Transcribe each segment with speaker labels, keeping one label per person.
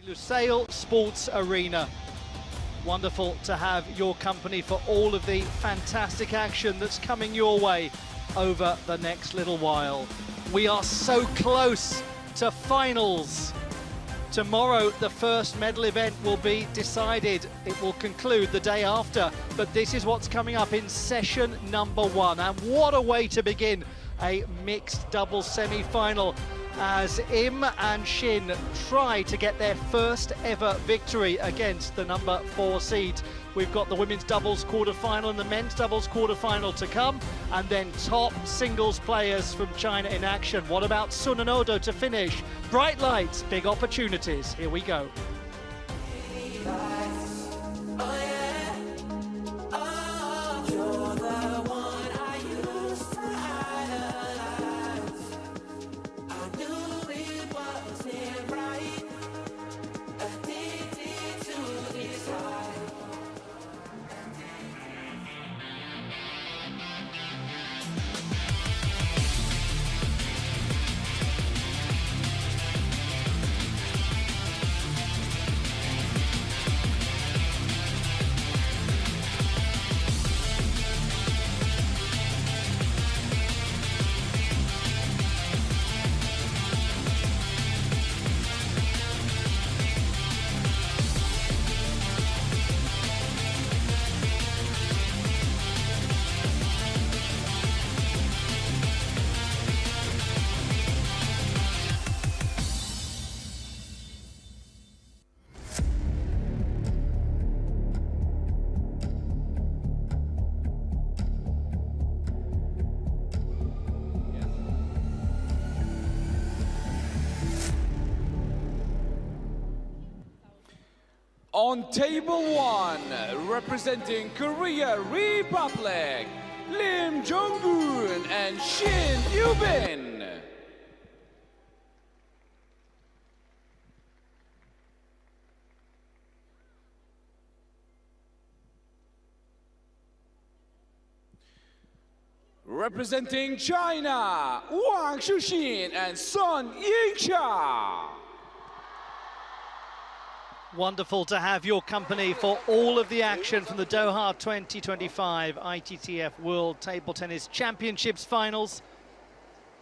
Speaker 1: Lusail Sports Arena. Wonderful to have your company for all of the fantastic action that's coming your way over the next little while. We are so close to finals. Tomorrow, the first medal event will be decided. It will conclude the day after, but this is what's coming up in session number 1. And what a way to begin a mixed double semi-final as Im and Shin try to get their first ever victory against the number 4 seed. We've got the women's doubles quarter-final and the men's doubles quarter-final to come, and then top singles players from China in action. What about Sun and Odo to finish? Bright lights, big opportunities. Here we go.
Speaker 2: On table 1, representing Korea Republic, Lim Jong-un and Shin Yubin. Representing China, Wang Shuxin and Sun Yingxia.
Speaker 1: Wonderful to have your company for all of the action from the Doha 2025 ITTF World Table Tennis Championships finals.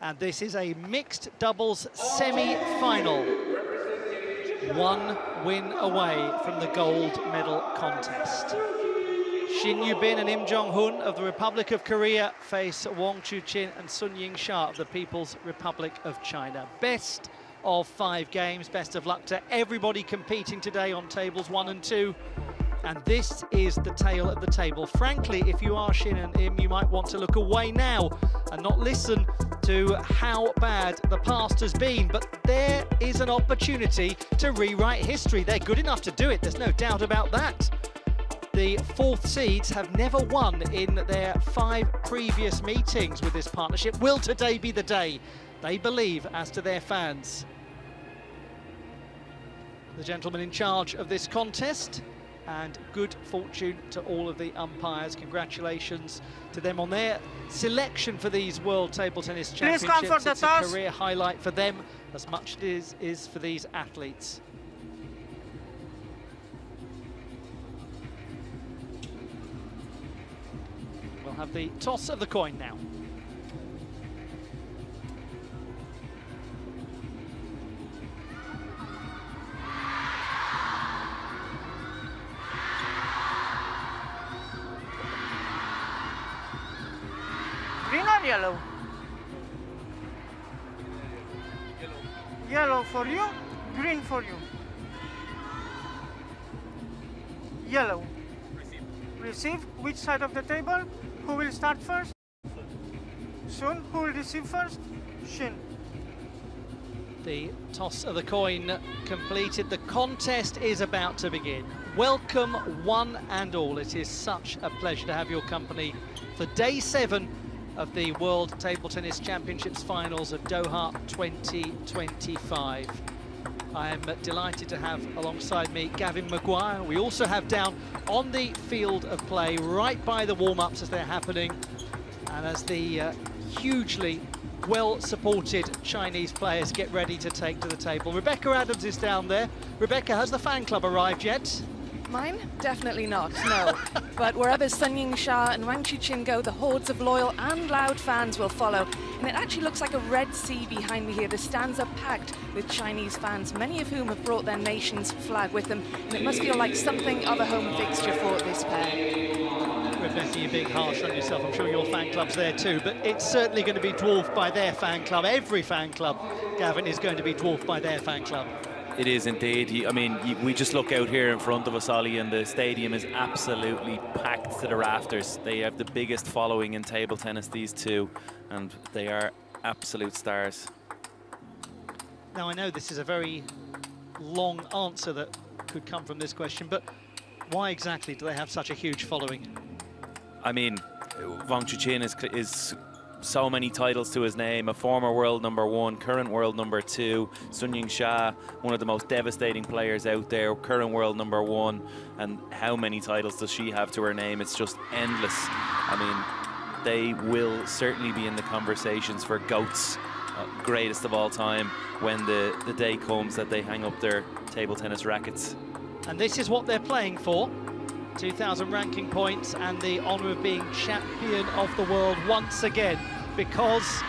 Speaker 1: And this is a mixed doubles semi-final. 1 win away from the gold medal contest. Shin Yubin and Im Jong-hun of the Republic of Korea face Wang Shuxin and Sun Yingxia of the People's Republic of China. Best of 5 games. Best of luck to everybody competing today on tables 1 and 2. And this is the tale of the table. Frankly, if you are Shin and Im, you might want to look away now and not listen to how bad the past has been. But there is an opportunity to rewrite history. They're good enough to do it, there's no doubt about that. The 4th seeds have never won in their 5 previous meetings with this partnership. Will today be the day? They believe, as to their fans. The gentleman in charge of this contest, and good fortune to all of the umpires. Congratulations to them on their selection for these World Table Tennis Championships. It's a career highlight for them as much as it is for these athletes. We'll have the toss of the coin now.
Speaker 3: Green or yellow? Yellow for you, green for you. Yellow. Receive. Which side of the table? Who will start first? Sun. Who will receive first? Shin.
Speaker 1: The toss of the coin completed. The contest is about to begin. Welcome one and all. It is such a pleasure to have your company for day 7 of the World Table Tennis Championships finals of Doha 2025. I am delighted to have alongside me Gavin Maguire. We also have down on the field of play right by the warm-ups as they're happening, and as the hugely well-supported Chinese players get ready to take to the table. Rebecca Adams is down there. Rebecca, has the fan club arrived yet?
Speaker 4: Mine? Definitely not, no. But wherever Sun Yingsha and Wang Chuqin go, the hordes of loyal and loud fans will follow. And it actually looks like a Red Sea behind me here. The stands are packed with Chinese fans, many of whom have brought their nation's flag with them. And it must feel like something of a home fixture for this pair.
Speaker 1: Rebecca, you're being harsh on yourself. I'm sure your fan club's there too, but it's certainly going to be dwarfed by their fan club. Every fan club, Gavin, is going to be dwarfed by their fan club.
Speaker 5: It is indeed. I mean, we just look out here in front of us, Ollie, and the stadium is absolutely packed to the rafters. They have the biggest following in table tennis, these two, and they are absolute stars.
Speaker 1: Now, I know this is a very long answer that could come from this question, but why exactly do they have such a huge following?
Speaker 5: I mean, Wang Chuqin is so many titles to his name, a former world #1, current world #2, Sun Yingsha, one of the most devastating players out there, current world #1, and how many titles does she have to her name? It's just endless. I mean, they will certainly be in the conversations for GOATs, greatest of all time, when the day comes that they hang up their table tennis rackets.
Speaker 1: And this is what they're playing for. 2,000 ranking points and the honour of being champion of the world once again, because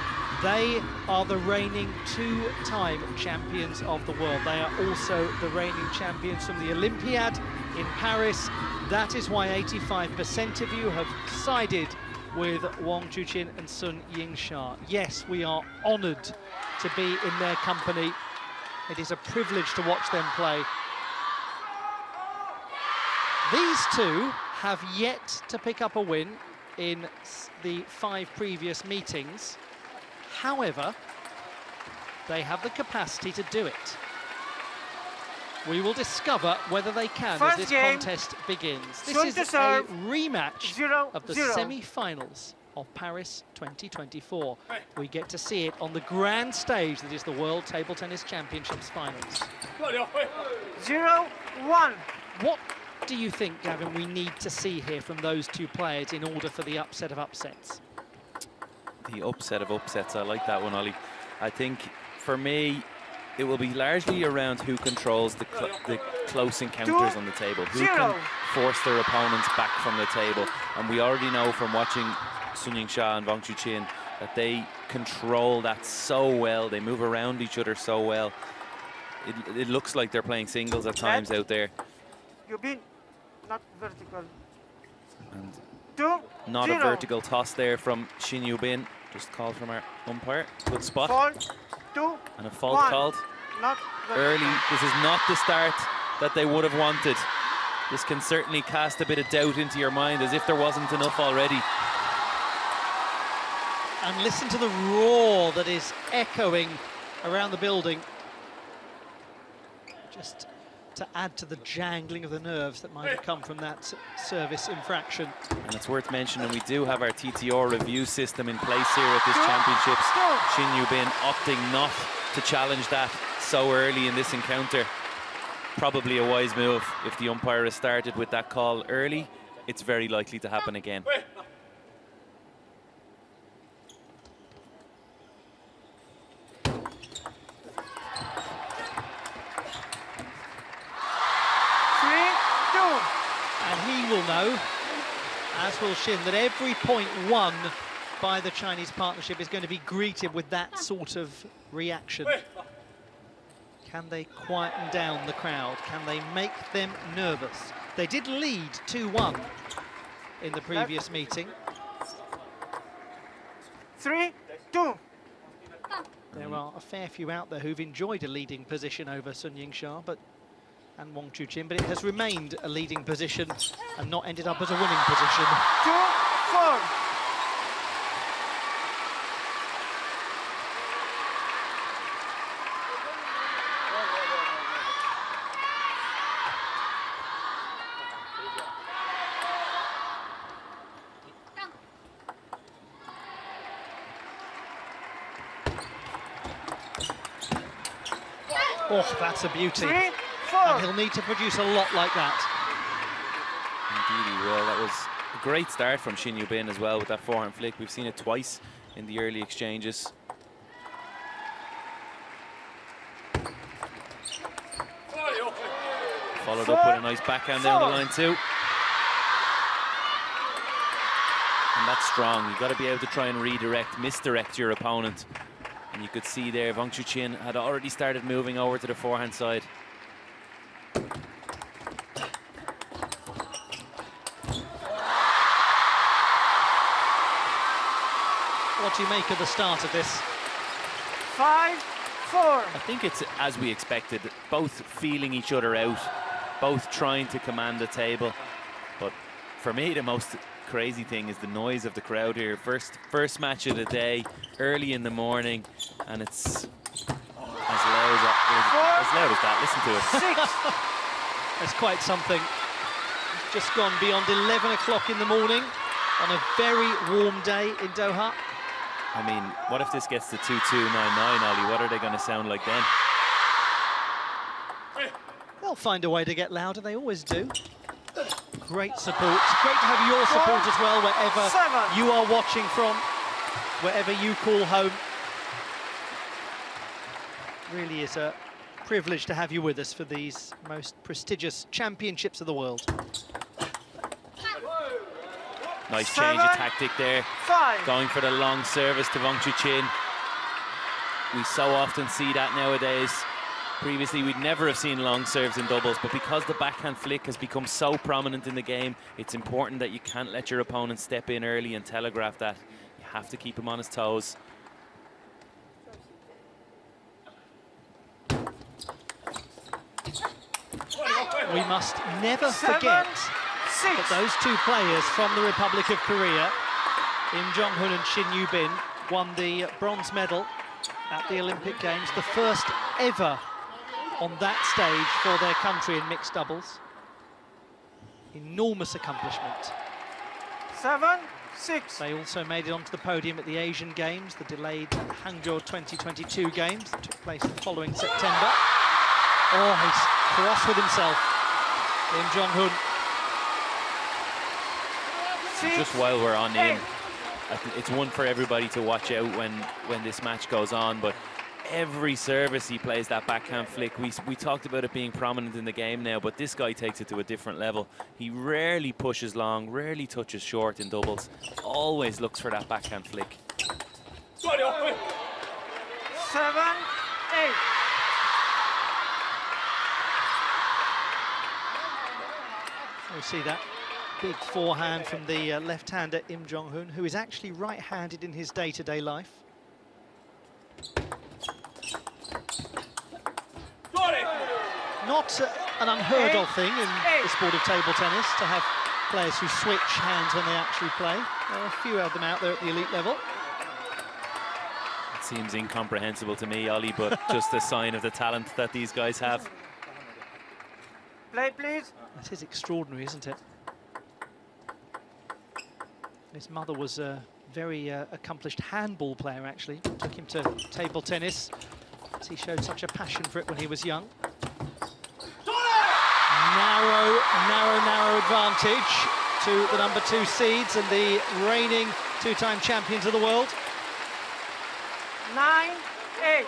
Speaker 1: they are the reigning two-time champions of the world. They are also the reigning champions from the Olympiad in Paris. That is why 85% of you have sided with Wang Chuqin and Sun Yingsha. Yes, we are honoured to be in their company. It is a privilege to watch them play. These two have yet to pick up a win in the 5 previous meetings. However, they have the capacity to do it. We will discover whether they can as this contest begins. This is a rematch of the semi-finals of Paris 2024. We get to see it on the grand stage that is the World Table Tennis Championships Finals.
Speaker 3: 0-1.
Speaker 1: What do you think, Gavin, we need to see here from those two players in order for the upset of upsets?
Speaker 5: The upset of upsets, I like that one, Ollie. I think, for me, it will be largely around who controls the close encounters on the table, who can force their opponents back from the table. And we already know from watching Sun Yingsha and Wang Chuqin that they control that so well. They move around each other so well. It looks like they're playing singles at times out there.
Speaker 3: You've been not vertical.
Speaker 5: And
Speaker 3: 2-0.
Speaker 5: not a vertical toss there from Xin Yubin. Just called from our umpire. Good spot.
Speaker 3: Fault. 2-1.
Speaker 5: And a fault called.
Speaker 3: Not
Speaker 5: Early. This is not the start that they would have wanted. This can certainly cast a bit of doubt into your mind, as if there wasn't enough already.
Speaker 1: And listen to the roar that is echoing around the building. Just to add to the jangling of the nerves that might have come from that service infraction.
Speaker 5: And it's worth mentioning we do have our TTR review system in place here at this championships. Xin Yubin opting not to challenge that so early in this encounter. Probably a wise move. If the umpire has started with that call early, it's very likely to happen again.
Speaker 1: Will know, as will Xin, that every point won by the Chinese partnership is going to be greeted with that sort of reaction. Can they quieten down the crowd? Can they make them nervous? They did lead 2-1 in the previous meeting.
Speaker 3: 3-2.
Speaker 1: There are a fair few out there who've enjoyed a leading position over Sun Yingsha, and Wang Chuqin, but it has remained a leading position and not ended up as a winning position.
Speaker 3: 2-4.
Speaker 1: Oh, that's a beauty.
Speaker 3: 3-4.
Speaker 1: And he'll need to produce a lot like that.
Speaker 5: Indeed he will. That was a great start from Xin Yubin as well with that forehand flick. We've seen it twice in the early exchanges. Followed up with a nice backhand down the line too. And that's strong. You've got to be able to try and redirect, misdirect your opponent. And you could see there, Wang Chuqin had already started moving over to the forehand side.
Speaker 1: What do you make of the start of this?
Speaker 3: 5-4.
Speaker 5: I think it's as we expected, both feeling each other out, both trying to command the table. But for me, the most crazy thing is the noise of the crowd here. First match of the day, early in the morning, and it's as loud as that. Listen to it.
Speaker 3: 6.
Speaker 1: That's quite something. It's just gone beyond 11 o'clock in the morning on a very warm day in Doha.
Speaker 5: I mean, what if this gets to 2-2, 9-9, Ollie? What are they going to sound like then?
Speaker 1: They'll find a way to get louder, they always do. Great support. Great to have your support as well, wherever you are watching from, wherever you call home. Really is a privilege to have you with us for these most prestigious championships of the world.
Speaker 5: Nice change of tactic there.
Speaker 3: 5.
Speaker 5: Going for the long service to Wang Chuqin. We so often see that nowadays. Previously, we'd never have seen long serves in doubles, but because the backhand flick has become so prominent in the game, it's important that you can't let your opponent step in early and telegraph that. You have to keep him on his toes.
Speaker 1: We must never forget that those two players from the Republic of Korea, Im Jong-hoon and Shin Yu-bin, won the bronze medal at the Olympic Games, the first ever on that stage for their country in mixed doubles. Enormous accomplishment.
Speaker 3: 7-6.
Speaker 1: They also made it onto the podium at the Asian Games, the delayed Hangzhou 2022 Games that took place the following September. Oh, he's cross with himself, Im Jong-hoon.
Speaker 5: Just while we're on Im, I think it's one for everybody to watch out when this match goes on, but every service he plays that backhand flick. We talked about it being prominent in the game now, but this guy takes it to a different level. He rarely pushes long, rarely touches short in doubles, always looks for that backhand flick.
Speaker 3: 7-8.
Speaker 1: We'll see that big forehand from the left-hander Im Jong-hoon, who is actually right-handed in his day-to-day life. Not an unheard of thing in the sport of table tennis to have players who switch hands when they actually play. There are a few of them out there at the elite level.
Speaker 5: It seems incomprehensible to me, Ollie, but just a sign of the talent that these guys have.
Speaker 3: Play, please.
Speaker 1: That is extraordinary, isn't it? His mother was a very accomplished handball player, actually. Took him to table tennis, as he showed such a passion for it when he was young. Narrow advantage to the number 2 seeds and the reigning 2-time champions of the world.
Speaker 3: 9-8.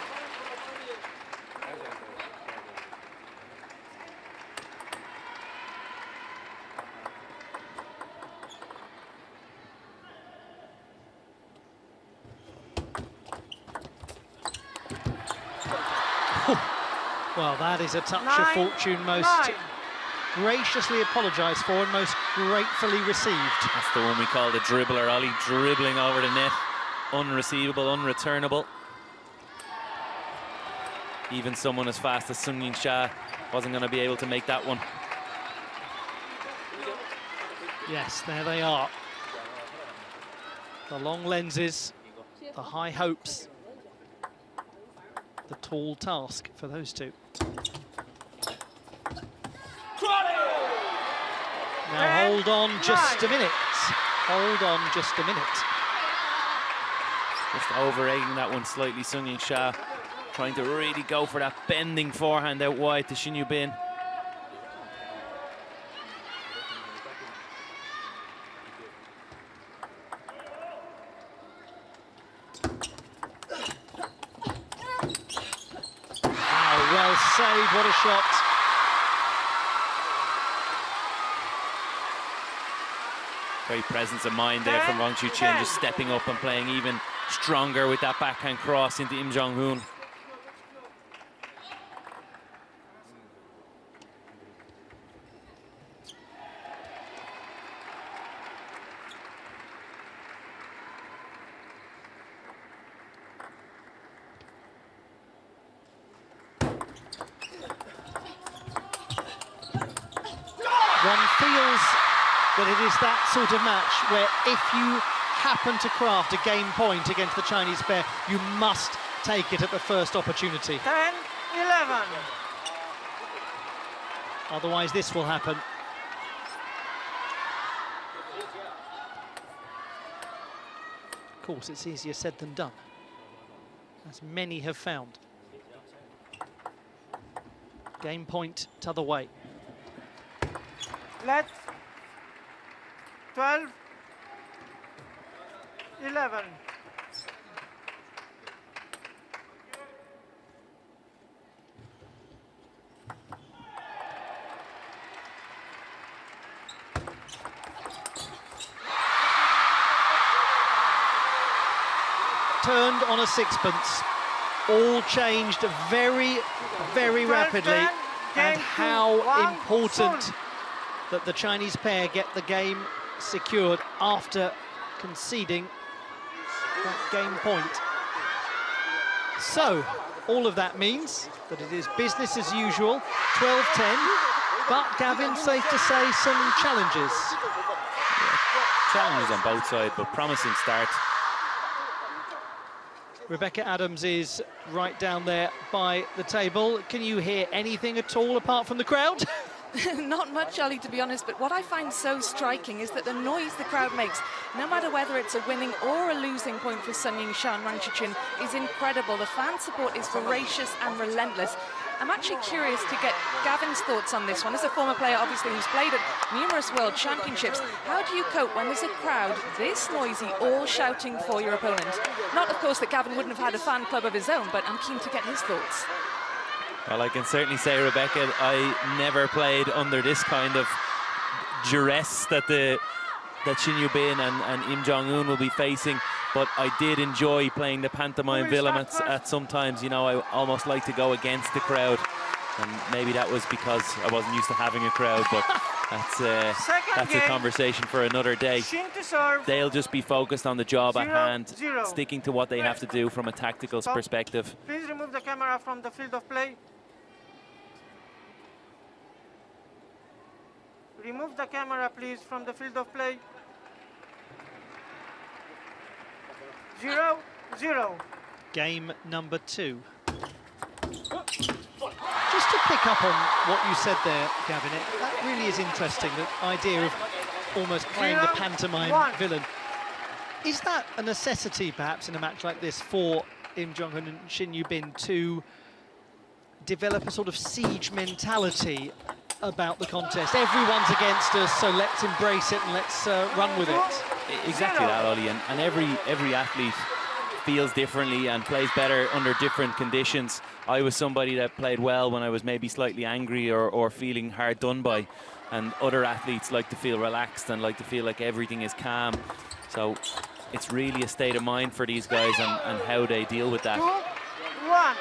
Speaker 1: Well, that is a touch of fortune most graciously apologised for and most gratefully received.
Speaker 5: That's the one we call the dribbler, Ollie, dribbling over the net. Unreceivable, unreturnable. Even someone as fast as Sun Ying-sha wasn't going to be able to make that one.
Speaker 1: Yes, there they are. The long lenses, the high hopes, the tall task for those two. Now hold on just a minute. Hold on just a minute.
Speaker 5: Just over-egging that one slightly, Sun Ying-sha, trying to really go for that bending forehand out wide to Shin Yu-bin.
Speaker 1: Wow, well saved, what a shot.
Speaker 5: Great presence of mind there from Wang Chuqin, just stepping up and playing even stronger with that backhand cross into Im Jong-hoon.
Speaker 1: One feels that it is that sort of match where if you happen to craft a game point against the Chinese pair, you must take it at the first opportunity.
Speaker 3: 10-11.
Speaker 1: Otherwise, this will happen. Of course, it's easier said than done, as many have found. Game point t'other way.
Speaker 3: Let 12-11.
Speaker 1: Turned on a sixpence. All changed very, very rapidly. And how important that the Chinese pair get the game secured after conceding that game point. So, all of that means that it is business as usual, 12-10, but Gavin, safe to say, some challenges.
Speaker 5: Yeah, challenges on both sides, but promising start.
Speaker 1: Rebecca Adams is right down there by the table. Can you hear anything at all apart from the crowd?
Speaker 4: Not much, Ali, to be honest, but what I find so striking is that the noise the crowd makes, no matter whether it's a winning or a losing point for Sun Ying-sha and Wang Chuqin, is incredible. The fan support is voracious and relentless. I'm actually curious to get Gavin's thoughts on this one. As a former player, obviously, who's played at numerous World Championships, how do you cope when there's a crowd this noisy, all shouting for your opponent? Not, of course, that Gavin wouldn't have had a fan club of his own, but I'm keen to get his thoughts.
Speaker 5: Well, I can certainly say, Rebecca, I never played under this kind of duress that Shin Yubin and Im Jong-hoon will be facing, but I did enjoy playing the pantomime villain at sometimes. You know, I almost like to go against the crowd, and maybe that was because I wasn't used to having a crowd, but that's a conversation for another day. They'll just be focused on the job at hand, sticking to what they have to do from a tactical perspective.
Speaker 3: Please remove the camera from the field of play. Remove the camera, please, from the field of play. 0-0.
Speaker 1: Game number 2. Just to pick up on what you said there, Gavin, that really is interesting, the idea of almost playing the pantomime villain. Is that a necessity, perhaps, in a match like this for Im Jong-hoon and Shin Yubin to develop a sort of siege mentality about the contest? Everyone's against us, so let's embrace it and let's run with it.
Speaker 5: Exactly that, Ollie, and every athlete feels differently and plays better under different conditions. I was somebody that played well when I was maybe slightly angry or feeling hard done by, and other athletes like to feel relaxed and like to feel like everything is calm. So it's really a state of mind for these guys and how they deal with that.
Speaker 3: 2-1.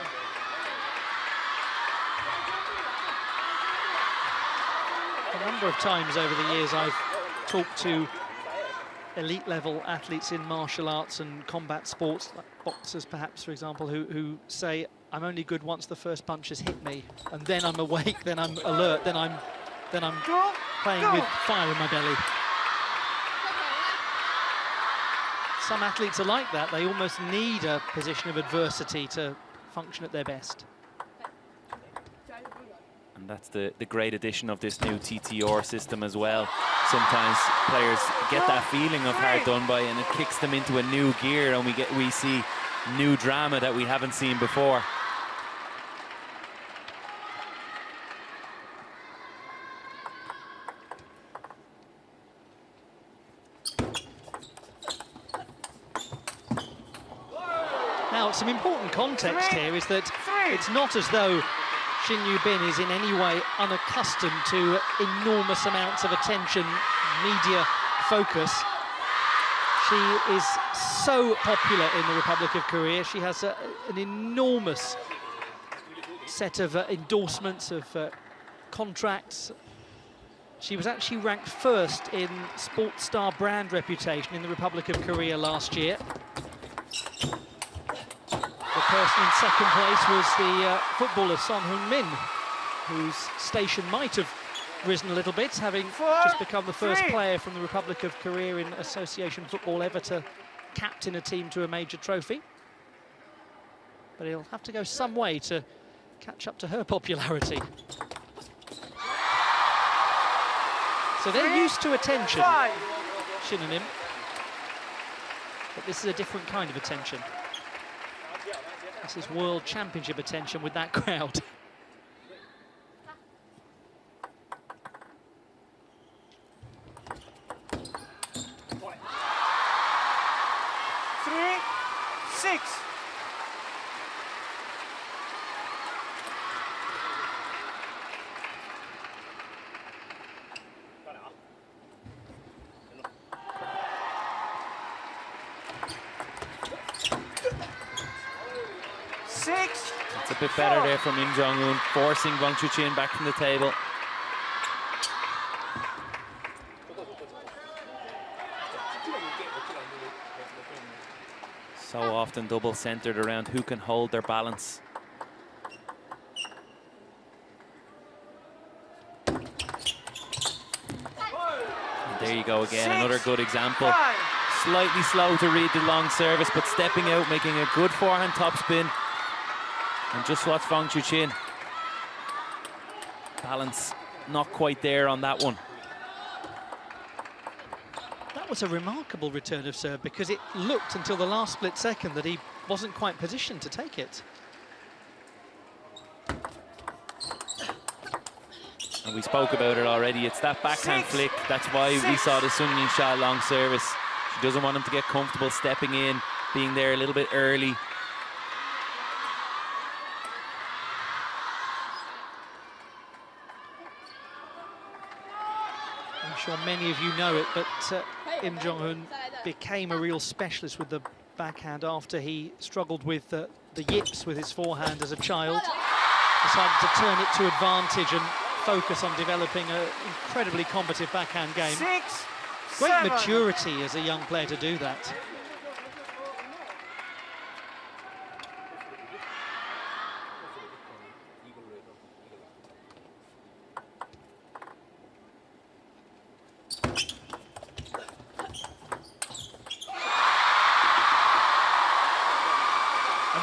Speaker 1: A number of times over the years I've talked to elite level athletes in martial arts and combat sports, like boxers perhaps, for example, who say, I'm only good once the first punch has hit me, and then I'm awake, then I'm alert, then I'm playing with fire in my belly. Some athletes are like that. They almost need a position of adversity to function at their best.
Speaker 5: And that's the great addition of this new TTR system as well. Sometimes players get that feeling of hard done by, and it kicks them into a new gear, and we see new drama that we haven't seen before.
Speaker 1: Now, some important context here is that it's not as though Shin Yubin is in any way unaccustomed to enormous amounts of attention, media focus. She is so popular in the Republic of Korea. She has an enormous set of endorsements, of contracts. She was actually ranked first in Sports Star brand reputation in the Republic of Korea last year. The person in second place was the footballer Son Heung-min, whose station might have risen a little bit, having just become the first player from the Republic of Korea in association football ever to captain a team to a major trophy. But he'll have to go some way to catch up to her popularity. So they're used to attention, Shin and Im, but this is a different kind of attention. This is World Championship attention with that crowd.
Speaker 5: It's a bit better there from Im Jong-un, forcing Wang Chuqin back from the table. So often double centered around who can hold their balance. And there you go again, another good example. Slightly slow to read the long service, but stepping out, making a good forehand topspin. And just watch Wang Chuqin. Balance not quite there on that one.
Speaker 1: That was a remarkable return of serve, because it looked until the last split second that he wasn't quite positioned to take it.
Speaker 5: And we spoke about it already. It's that backhand flick. That's why we saw the Sun Ying-sha long service. She doesn't want him to get comfortable stepping in, being there a little bit early.
Speaker 1: I'm sure many of you know it, but Im Jong-un became a real specialist with the backhand after he struggled with the yips with his forehand as a child. Decided to turn it to advantage and focus on developing an incredibly combative backhand game. Great maturity as a young player to do that.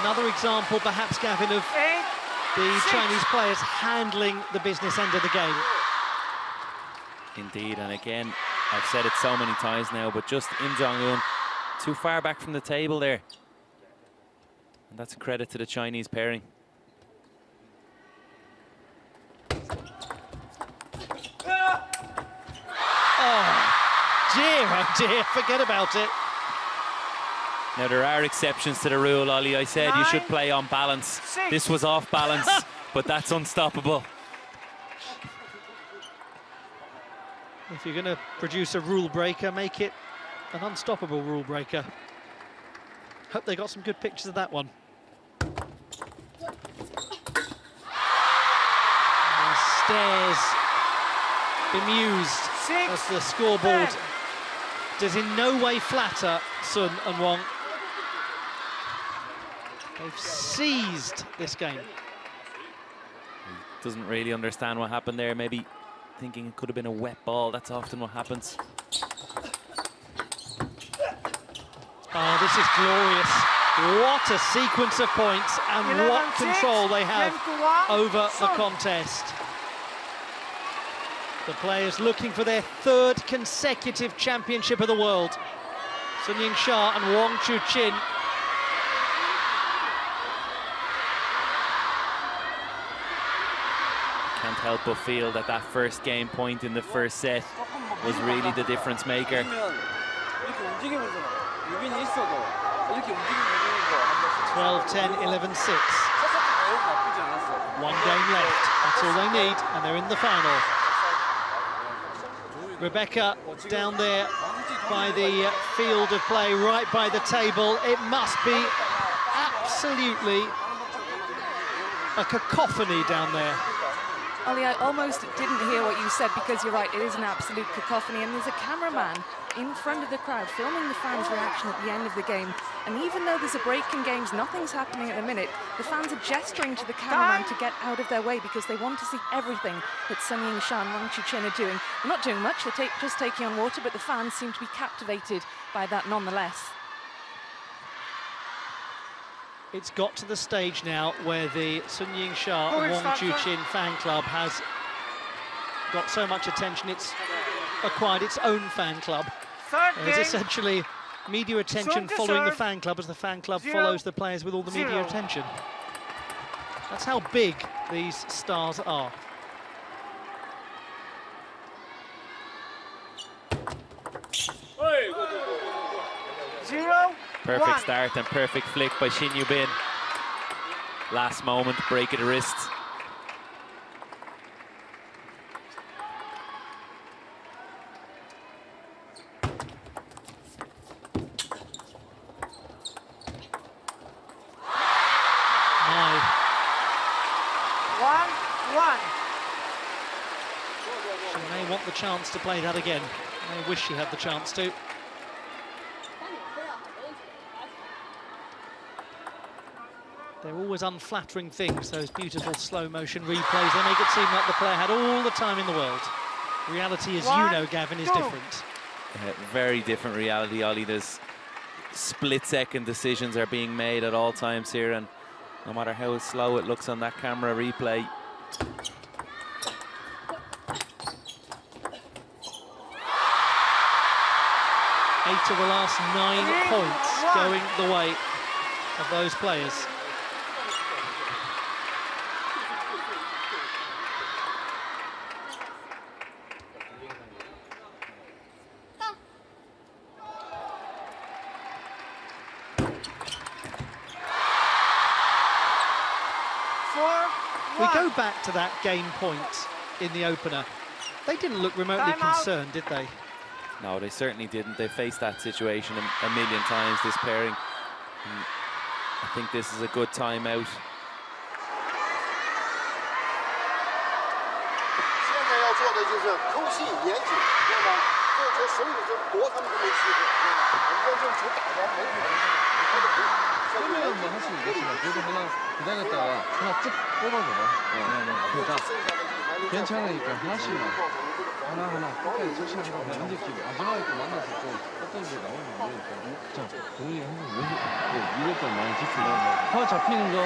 Speaker 1: Another example, perhaps, Gavin, of the Chinese players handling the business end of the game.
Speaker 5: Indeed, and again, I've said it so many times now, but just Im Jong-un too far back from the table there. And that's a credit to the Chinese pairing.
Speaker 1: Oh dear, forget about it.
Speaker 5: Now, there are exceptions to the rule, Ollie. I said you should play on balance. This was off balance, but that's unstoppable.
Speaker 1: If you're going to produce a rule breaker, make it an unstoppable rule breaker. Hope they got some good pictures of that one. And stares, bemused, as the scoreboard does in no way flatter Sun and Wang. They've seized this game.
Speaker 5: Doesn't really understand what happened there. Maybe thinking it could have been a wet ball. That's often what happens.
Speaker 1: Oh, this is glorious. What a sequence of points, and what control they have over the contest. The players looking for their third consecutive championship of the world. Sun Ying-sha and Wang Chuqin.
Speaker 5: Can't help but feel that that first game point in the first set was really the difference maker.
Speaker 1: 12-10, 11-6. One game left. That's all they need, and they're in the final. Rebecca down there by the field of play, right by the table. It must be absolutely a cacophony down there.
Speaker 4: Ollie, I almost didn't hear what you said because you're right, it is an absolute cacophony, and there's a cameraman in front of the crowd filming the fans' reaction at the end of the game. And even though there's a break in games, nothing's happening at the minute, the fans are gesturing to the cameraman to get out of their way because they want to see everything that Sun Yingsha and Wang Chuqin are doing. They're not doing much, they're just taking on water, but the fans seem to be captivated by that nonetheless.
Speaker 1: It's got to the stage now where the Sun Yingsha and Wang Chuqin fan club has got so much attention, it's acquired its own fan club. There's essentially media attention following the fan club as the fan club follows the players with all the media attention. That's how big these stars are.
Speaker 5: Perfect start and perfect flick by Shin Yubin. Last moment, break of the wrist.
Speaker 1: She may want the chance to play that again. I wish she had the chance to. They're always unflattering things, those beautiful slow motion replays. They make it seem like the player had all the time in the world. Reality, as you know, Gavin, is different.
Speaker 5: Very different reality, Ollie. There's split-second decisions are being made at all times here, and no matter how slow it looks on that camera replay,
Speaker 1: 8 of the last 9 points going the way of those players. We go back to that game point in the opener. They didn't look remotely concerned, did they?
Speaker 5: No, they certainly didn't. They faced that situation a million times, this pairing. And I think this is a good timeout.
Speaker 6: 괜찮으니까 하나씩만 하나하나 끝까지 touch하는 거 문제 끼고 마지막에 또 만나서 또 어떤 게 나오면 안 되니까 자 동훈이가 항상 왼쪽 이럴 건 많이 짚고 파워 잡히는 거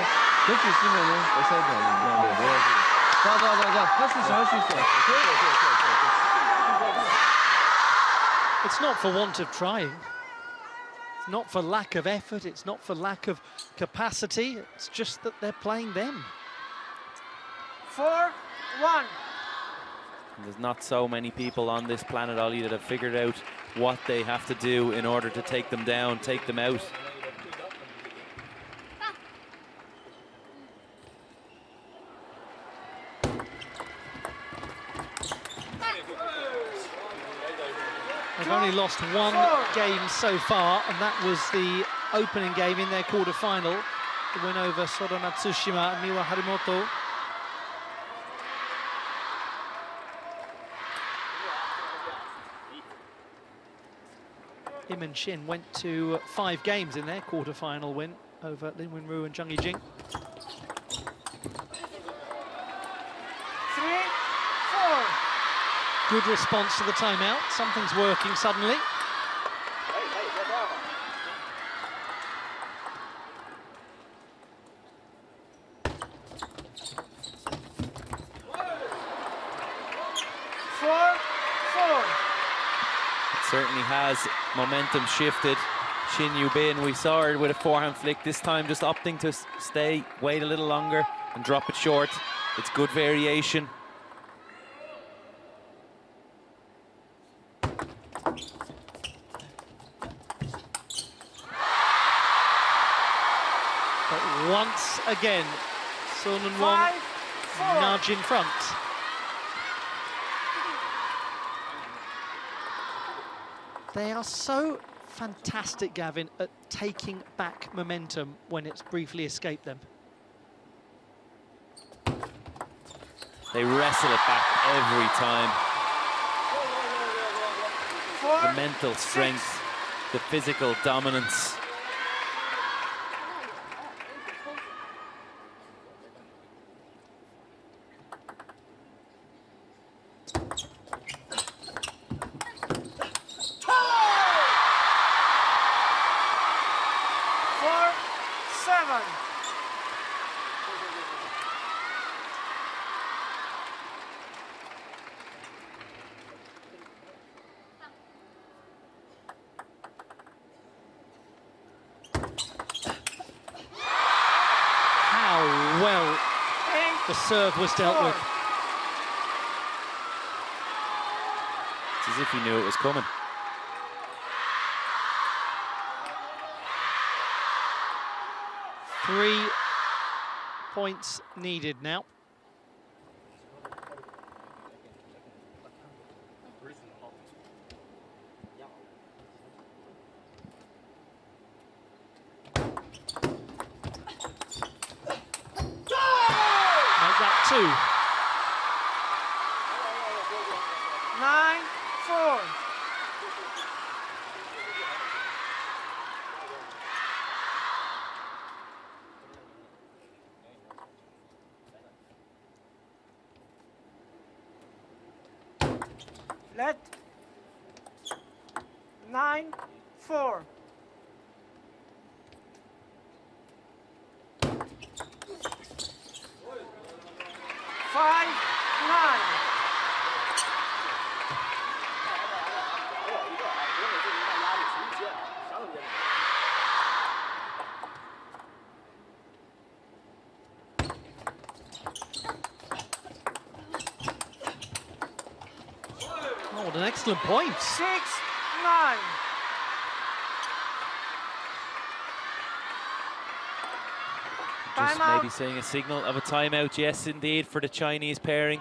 Speaker 6: 될 수 있으면은 offside 아니면 뭐야지 자자자자 할 수 있어 할 수 있어
Speaker 1: It's not for want of trying. It's not for lack of effort. It's not for lack of capacity. It's just that they're playing them.
Speaker 3: 4-1.
Speaker 5: There's not so many people on this planet, Ollie, that have figured out what they have to do in order to take them down, take them out.
Speaker 1: They've only lost one game so far, and that was the opening game in their quarter-final. The win over Soda Matsushima and Miwa Harimoto. Im and Shin went to 5 games in their quarter-final win over Lin Wenru and Zhang Yijing.
Speaker 3: 3-4.
Speaker 1: Good response to the timeout. Something's working suddenly.
Speaker 5: Certainly has momentum shifted. Shin Yubin, we saw her with a forehand flick, this time just opting to stay, wait a little longer and drop it short. It's good variation.
Speaker 1: But once again, Sun and Wang nudge in front. They are so fantastic, Gavin, at taking back momentum when it's briefly escaped them.
Speaker 5: They wrestle it back every time. The mental strength, the physical dominance.
Speaker 1: Well, the serve was dealt with.
Speaker 5: It's as if he knew it was coming.
Speaker 1: Three points needed now. Two.
Speaker 3: 9-4. Let 9-4. 5-9.
Speaker 1: Oh, what an excellent point.
Speaker 3: 6-9.
Speaker 5: Just maybe seeing a signal of a timeout, yes indeed, for the Chinese pairing.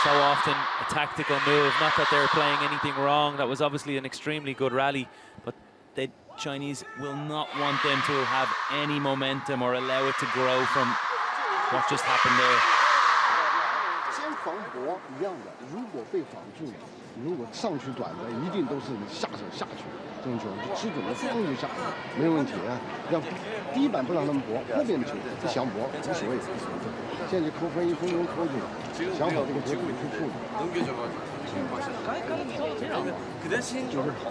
Speaker 5: So often a tactical move, not that they're playing anything wrong. That was obviously an extremely good rally, but the Chinese will not want them to have any momentum or allow it to grow from what just happened there.
Speaker 7: 先防博一样的，如果被防住，如果上去短的，一定都是你下手下去，这种球就吃准了，咣就下，没有问题啊。要第一板不让他们搏，后面的球想搏无所谓。现在就扣分1分钟扣住了，想好这个结果是负的。就是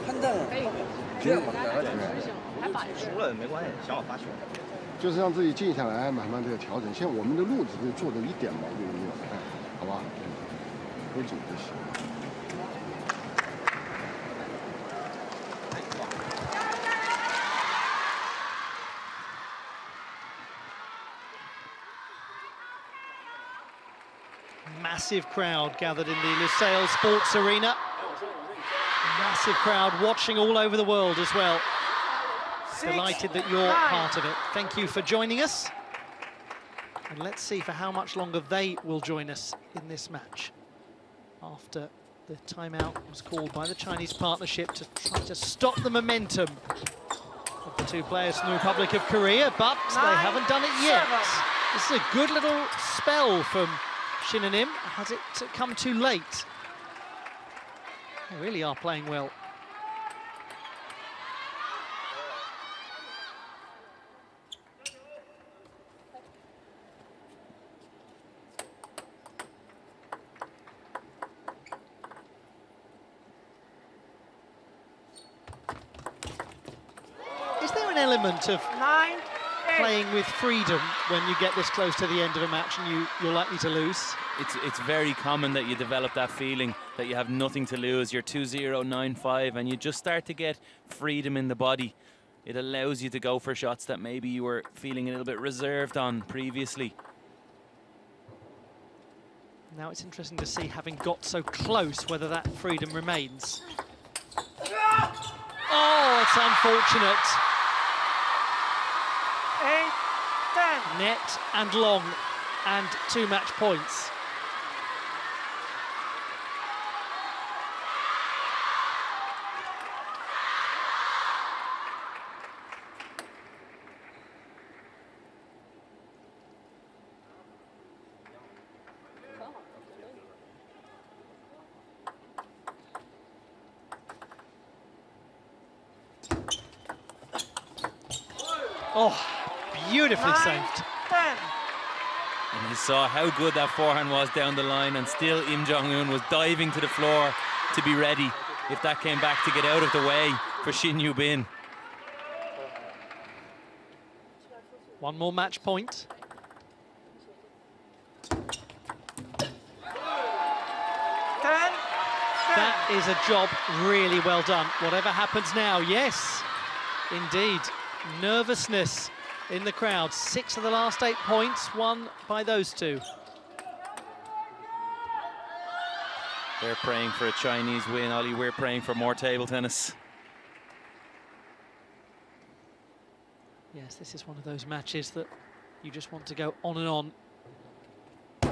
Speaker 7: 判断这样输了没关系，想好发球。就是让自己静下来，慢慢的调整。现在我们的路子就做的一点毛病都没有，哎，好吧，喝酒就行。
Speaker 1: Massive crowd gathered in the Lusail Sports Arena. Massive crowd watching all over the world as well. Delighted that you're part of it. Thank you for joining us. And let's see for how much longer they will join us in this match. After the timeout was called by the Chinese partnership to try to stop the momentum of the two players from the Republic of Korea, but they haven't done it yet. This is a good little spell from Shin and Im. Has it come too late? They really are playing well. Is there an element of playing with freedom when you get this close to the end of a match and you're likely to lose?
Speaker 5: It's very common that you develop that feeling that you have nothing to lose. You're 2-0, 9-5, and you just start to get freedom in the body. It allows you to go for shots that maybe you were feeling a little bit reserved on previously.
Speaker 1: Now it's interesting to see, having got so close, whether that freedom remains. Oh, it's unfortunate.
Speaker 3: 8-10.
Speaker 1: Net and long, and 2 match points. Oh, beautifully
Speaker 3: 9,
Speaker 1: saved.
Speaker 3: 10.
Speaker 5: And you saw how good that forehand was down the line, and still Im Jong-un was diving to the floor to be ready if that came back to get out of the way for Shin Yu-bin.
Speaker 1: One more match point.
Speaker 3: 10.
Speaker 1: That is a job really well done. Whatever happens now, yes, indeed. Nervousness in the crowd. 6 of the last 8 points won by those two.
Speaker 5: They're praying for a Chinese win, Ollie. We're praying for more table tennis.
Speaker 1: Yes, this is one of those matches that you just want to go on and on. It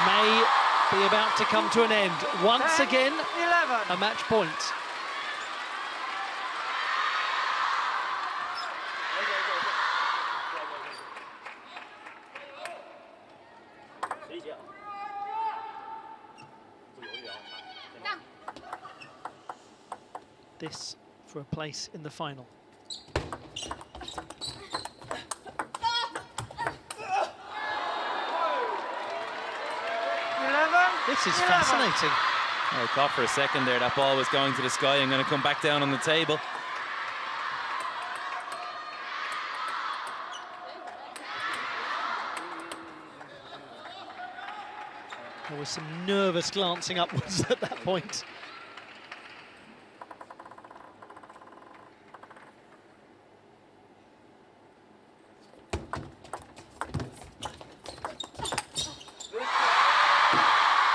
Speaker 1: may be about to come to an end. Once
Speaker 3: 10,
Speaker 1: again,
Speaker 3: 11.
Speaker 1: a match point. This for a place in the final. This is fascinating.
Speaker 5: I thought for a second there that ball was going to the sky and going to come back down on the table.
Speaker 1: There was some nervous glancing upwards at that point.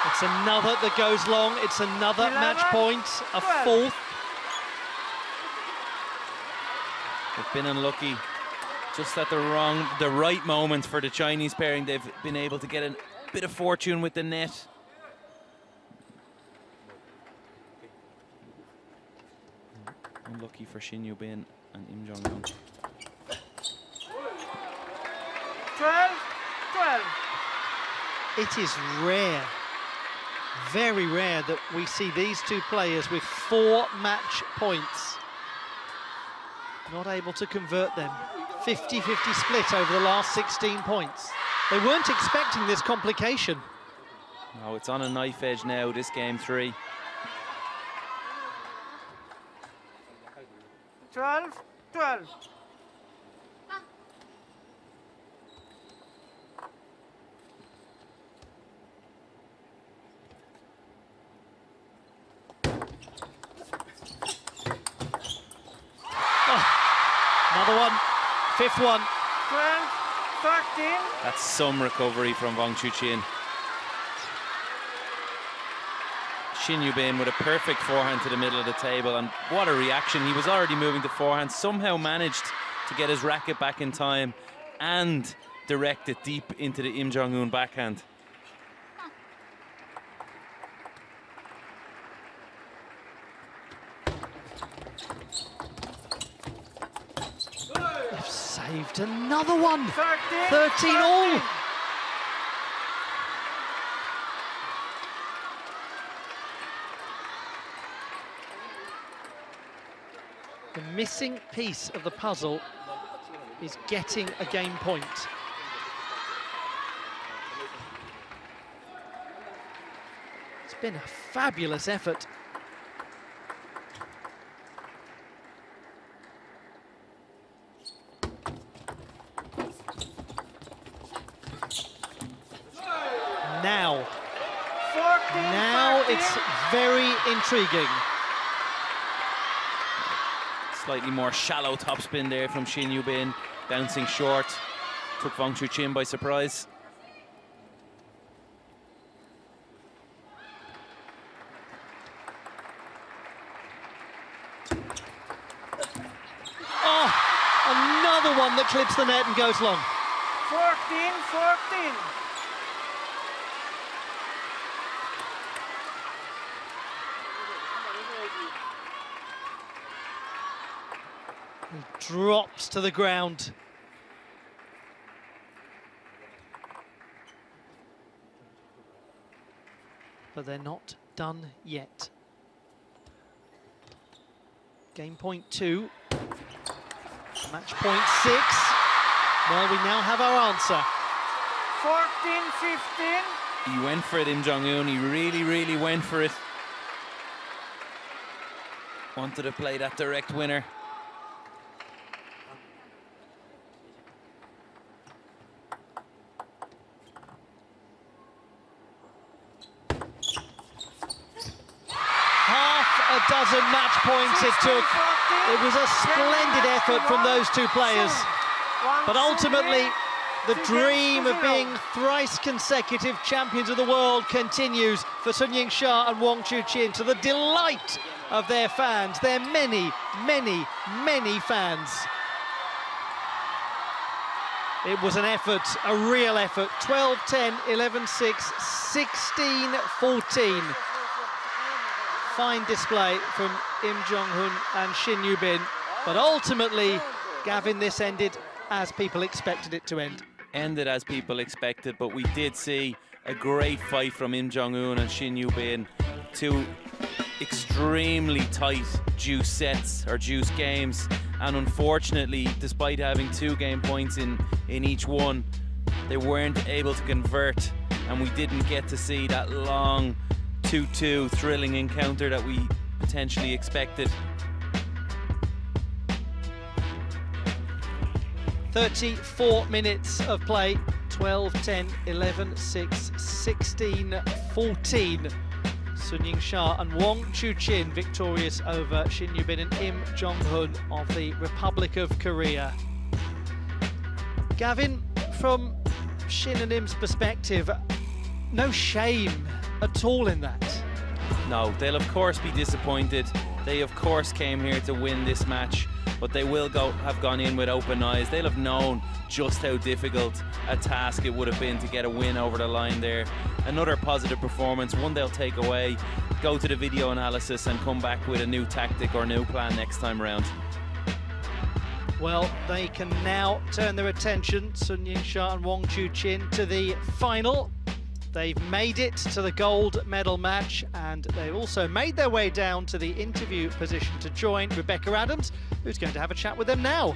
Speaker 1: It's another that goes long. It's another
Speaker 3: 11,
Speaker 1: match point, a
Speaker 3: 12.
Speaker 1: fourth.
Speaker 5: They've been unlucky. Just at the right moment for the Chinese pairing. They've been able to get a bit of fortune with the net. Unlucky for Shin Yu-bin and Im Jong-un.
Speaker 3: 12, 12.
Speaker 1: It is rare, very rare, that we see these two players with 4 match points. Not able to convert them. 50-50 split over the last 16 points. They weren't expecting this complication.
Speaker 5: No, it's on a knife edge now, this game 3.
Speaker 3: 12, 12.
Speaker 1: Another one, 5th one.
Speaker 3: 12, 13.
Speaker 5: That's some recovery from Wang Chuqin. Shin Yu-bin with a perfect forehand to the middle of the table, and what a reaction. He was already moving to forehand, somehow managed to get his racket back in time and direct it deep into the Im Jong-un backhand.
Speaker 1: They've saved another one.
Speaker 3: 13,
Speaker 1: 13 all. The missing piece of the puzzle is getting a game point. It's been a fabulous effort. Now
Speaker 3: 14,
Speaker 1: it's very intriguing.
Speaker 5: Slightly more shallow topspin there from Shin Yu-bin, bouncing short. Took Wang Chuqin by surprise.
Speaker 1: Oh, another one that clips the net and goes long.
Speaker 3: 14, 14.
Speaker 1: He drops to the ground. But they're not done yet. Game point 2. Match point 6. Well, we now have our answer.
Speaker 3: 14-15.
Speaker 5: He went for it, Im Jong-un. He really went for it. Wanted to play that direct winner.
Speaker 1: A dozen match points it took. It was a splendid effort from those two players. But ultimately, the dream of being thrice consecutive champions of the world continues for Sun Ying-sha and Wang Chuqin, to the delight of their fans, their many fans. It was an effort, a real effort. 12-10, 11-6, 16-14. Fine display from Im Jong-hun and Shin Yu-bin, but ultimately, Gavin, this ended as people expected it to end.
Speaker 5: Ended as people expected, but we did see a great fight from Im Jong-un and Shin Yu-bin. Two extremely tight juice sets, or juice games, and unfortunately, despite having 2 game points in each one, they weren't able to convert, and we didn't get to see that long 2-2 thrilling encounter that we potentially expected.
Speaker 1: 34 minutes of play, 12-10, 11-6, 16-14. Sun Ying-sha and Wang Chuqin victorious over Shin Yu-bin and Im Jong-hun of the Republic of Korea. Gavin, from Shin and Im's perspective, no shame at all in that.
Speaker 5: No, they'll of course be disappointed. They of course came here to win this match, but they will have gone in with open eyes. They'll have known just how difficult a task it would have been to get a win over the line there. Another positive performance, one they'll take away, go to the video analysis and come back with a new tactic or new plan next time around.
Speaker 1: Well, they can now turn their attention, Sun Ying-sha and Wang Chuqin, to the final. They've made it to the gold medal match, and they've also made their way down to the interview position to join Rebecca Adams, who's going to have a chat with them now.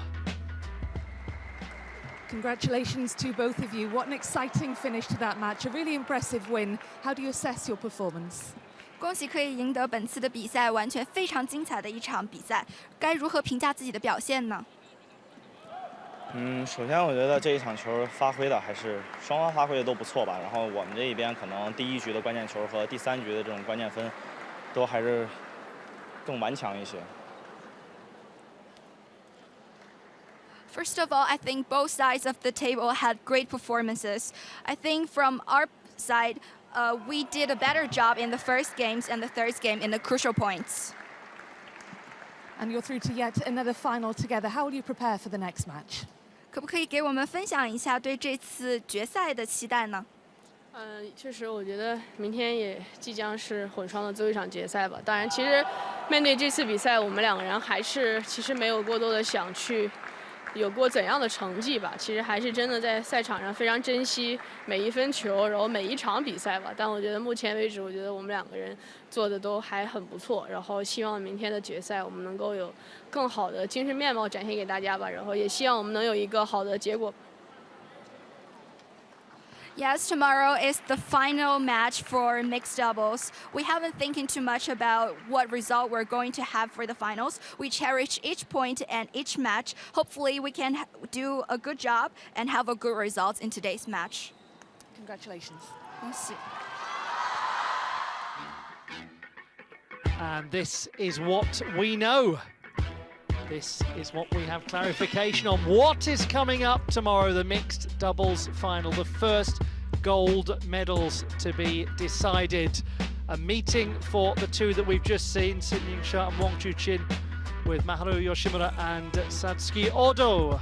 Speaker 4: Congratulations to both of you. What an exciting finish to that match. A really impressive win. How do you assess your performance?
Speaker 8: 恭喜可以赢得本次的比赛，完全非常精彩的一场比赛。该如何评价自己的表现呢？
Speaker 9: 首先我觉得这一场球发挥的还是双方发挥的都不错吧。然后我们这一边可能第1局的关键球和第3局的这种关键分，都还是更顽强一些。
Speaker 8: First of all, I think both sides of the table had great performances. I think from our side, we did a better job in the first games and the third game in the crucial points.
Speaker 4: And you're through to yet another final together. How will you prepare for the next match?
Speaker 8: 可不可以给我们分享一下对这次决赛的期待呢？
Speaker 10: 确实，我觉得明天也即将是混双的最后一场决赛吧。当然，其实面对这次比赛，我们2个人还是其实没有过多的想去有过怎样的成绩吧。其实还是真的在赛场上非常珍惜每一分球，然后每一场比赛吧。但我觉得目前为止，我觉得我们2个人做的都还很不错。然后希望明天的决赛我们能够有更好的精神面貌展现给大家吧。然后也希望我们能有一个好的结果。
Speaker 8: Yes, tomorrow is the final match for mixed doubles. We haven't thinking too much about what result we're going to have for the finals. We cherish each point and each match. Hopefully we can do a good job and have a good result in today's match.
Speaker 4: Congratulations.
Speaker 8: 恭喜。
Speaker 1: And this is what we know. This is what we have clarification on. What is coming up tomorrow, the mixed doubles final, the first gold medals to be decided. A meeting for the two that we've just seen, Sun Ying-sha and Wang Chuqin, with Maharu Yoshimura and Satsuki Odo.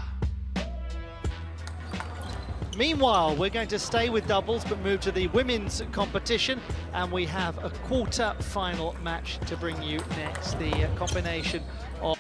Speaker 1: Meanwhile, we're going to stay with doubles but move to the women's competition, and we have a quarter-final match to bring you next. The combination of...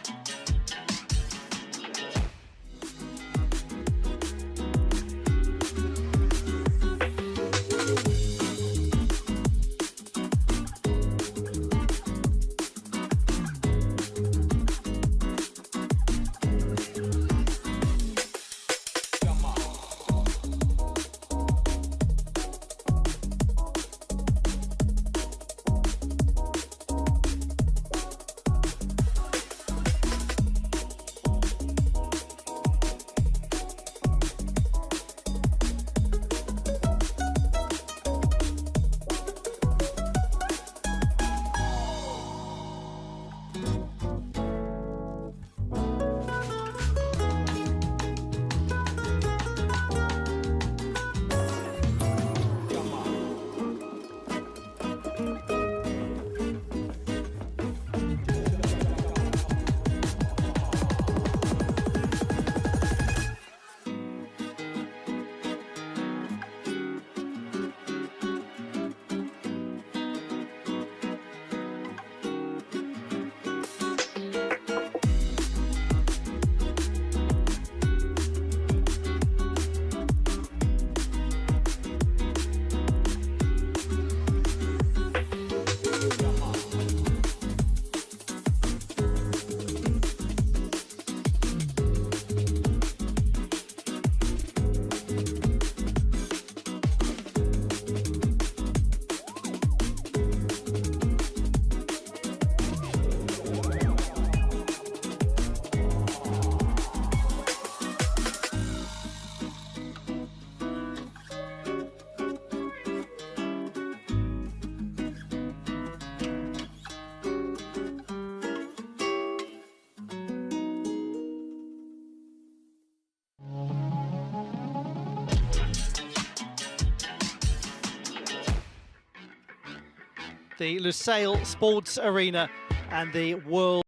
Speaker 1: the Lusail Sports Arena and the World